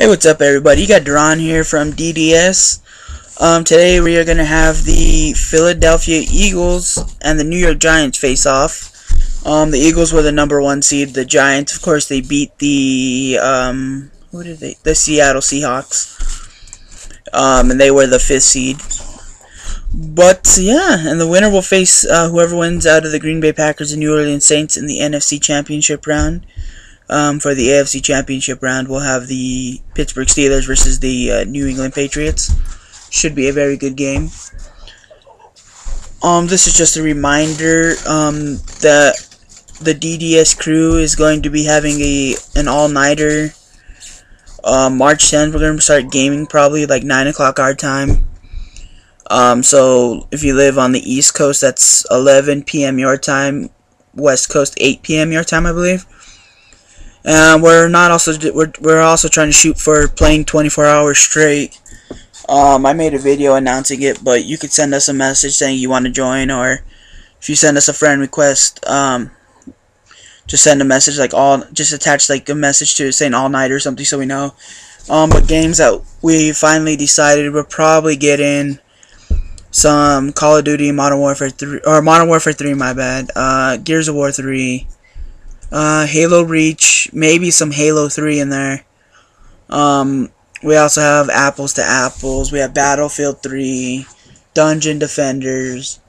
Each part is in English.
Hey, what's up, everybody? You got Deron here from DDS. Today we are going to have the Philadelphia Eagles and the New York Giants face off. The Eagles were the #1 seed. The Giants, of course, they beat the the Seattle Seahawks. And they were the 5th seed. But yeah, and the winner will face whoever wins out of the Green Bay Packers and New Orleans Saints in the NFC Championship round. For the AFC Championship round, we'll have the Pittsburgh Steelers versus the New England Patriots. Should be a very good game. This is just a reminder that the DDS crew is going to be having an all-nighter. March 10th, we're going to start gaming probably like 9 o'clock our time. So if you live on the East Coast, that's 11 p.m. your time. West Coast, 8 p.m. your time, I believe. We're also trying to shoot for playing 24 hours straight. I made a video announcing it, but you could send us a message saying you want to join, or if you send us a friend request, just send a message just attach like a message to saying all night or something so we know. But games that we finally decided we'll probably get in some Call of Duty Modern Warfare 3 or Modern Warfare 3, my bad. Gears of War 3. Halo Reach, maybe some Halo 3 in there. We also have Apples to Apples. We have Battlefield 3, Dungeon Defenders.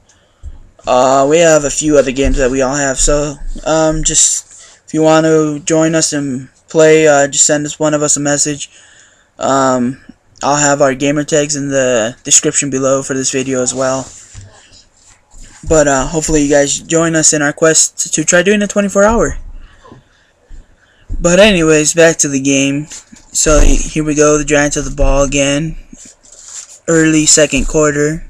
We have a few other games that we all have. So, just if you want to join us and play, just send one of us a message. I'll have our gamer tags in the description below for this video as well. But hopefully you guys join us in our quest to try doing a 24-hour. But anyways, back to the game. So here we go. The Giants have the ball again. Early second quarter.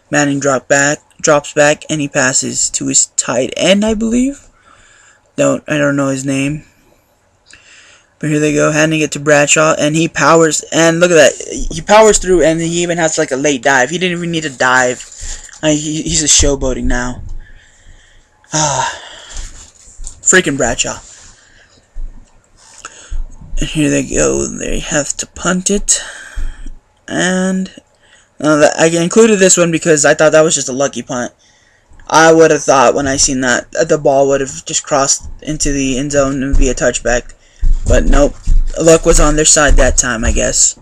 Madden drops back, and he passes to his tight end, I believe. I don't know his name. But here they go, handing it to Bradshaw, and he powers. And look at that, he powers through, and he even has like a late dive. He didn't even need to dive. He's just showboating now. Freaking Bradshaw. And here they go. They have to punt it. And I included this one because I thought that was just a lucky punt. I would have thought when I seen that the ball would have just crossed into the end zone and be a touchback. But nope. Luck was on their side that time, I guess.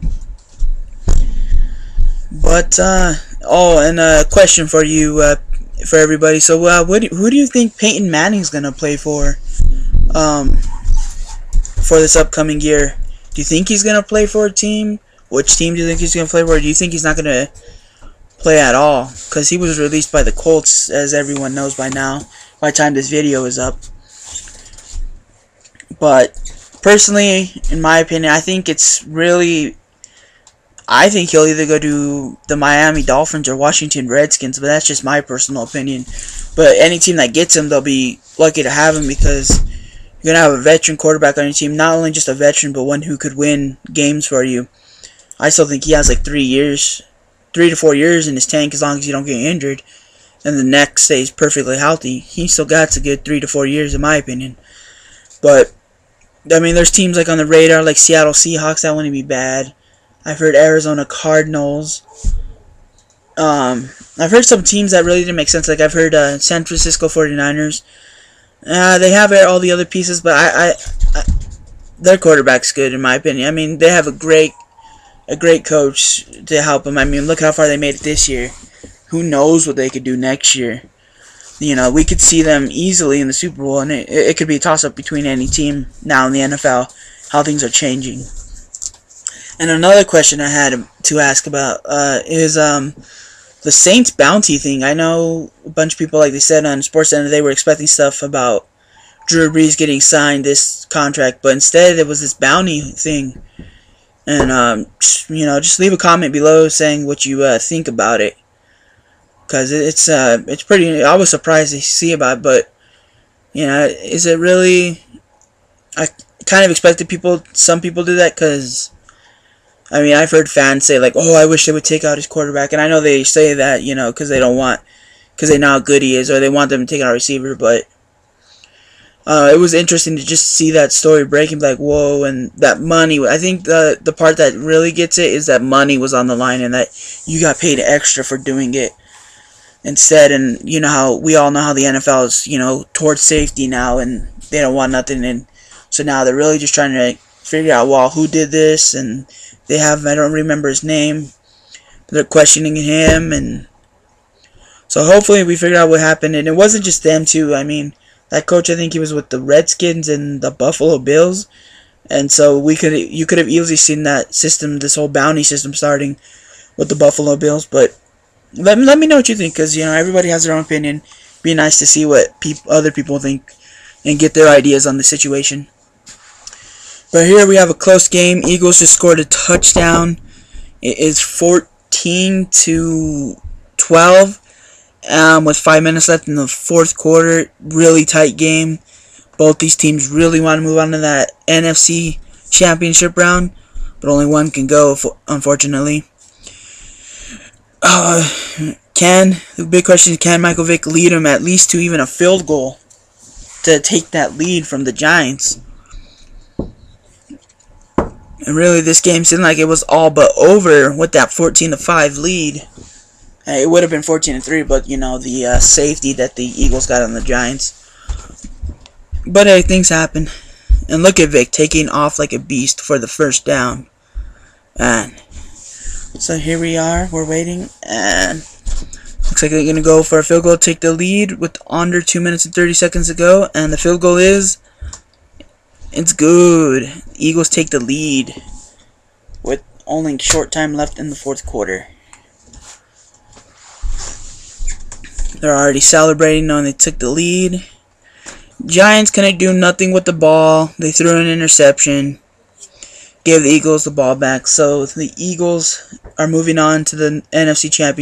But, and a question for you, for everybody. So, who do you think Peyton Manning's going to play for this upcoming year? Do you think he's going to play for a team? Which team do you think he's going to play for? Or do you think he's not going to play at all? Because he was released by the Colts, as everyone knows by now, by the time this video is up. But personally, in my opinion, I think he'll either go to the Miami Dolphins or Washington Redskins, but that's just my personal opinion. But any team that gets him, they'll be lucky to have him because you're going to have a veteran quarterback on your team. Not only just a veteran, but one who could win games for you. I still think he has like 3 to 4 years in his tank as long as you don't get injured. And the neck stays perfectly healthy. He still got a good 3 to 4 years in my opinion. But, I mean, there's teams like on the radar like Seattle Seahawks. That wouldn't be bad. I've heard Arizona Cardinals. I've heard some teams that really didn't make sense. Like I've heard San Francisco 49ers. They have all the other pieces, but their quarterback's good in my opinion. I mean, they have a great coach to help them. I mean, look how far they made it this year. Who knows what they could do next year? You know, we could see them easily in the Super Bowl, and it could be a toss-up between any team now in the NFL. How things are changing. And another question I had to ask about is the Saints bounty thing. I know a bunch of people, like they said on SportsCenter, they were expecting stuff about Drew Brees getting signed this contract, but instead it was this bounty thing. And just leave a comment below saying what you think about it, because it's pretty. I was surprised to see about it, but is it really? I kind of expected some people do that, because I mean, I've heard fans say like, "Oh, I wish they would take out his quarterback," and I know they say that, because they know how good he is, or they want them to take out a receiver. But It was interesting to just see that story breaking, like, whoa, and that money. I think the part that really gets it is that money was on the line and that you got paid extra for doing it instead. And you know how we all know how the NFL is, towards safety now, and they don't want nothing. And so now they're really just trying to figure out, well, who did this, and I don't remember his name, but they're questioning him, and so hopefully we figure out what happened. And it wasn't just them too. I mean, that coach, I think he was with the Redskins and the Buffalo Bills, and so you could have easily seen that system, this whole bounty system, starting with the Buffalo Bills. But let me know what you think, because everybody has their own opinion. Be nice to see what other people think and get their ideas on the situation. But here we have a close game. Eagles just scored a touchdown. It is 14-12. With 5 minutes left in the fourth quarter. Really tight game. Both these teams really want to move on to that NFC championship round, but only one can go, unfortunately. The big question is, can Michael Vick lead him at least to even a field goal to take that lead from the Giants? And really, this game seemed like it was all but over with that 14-5 lead. It would have been 14-3, but the safety that the Eagles got on the Giants. But hey, things happen. And look at Vic taking off like a beast for the first down. And so here we are. We're waiting, and looks like they're gonna go for a field goal, take the lead with under 2 minutes and 30 seconds to go. And the field goal it's good. Eagles take the lead with only short time left in the fourth quarter. They're already celebrating knowing they took the lead. Giants couldn't do nothing with the ball. They threw an interception. Gave the Eagles the ball back. So the Eagles are moving on to the NFC Championship.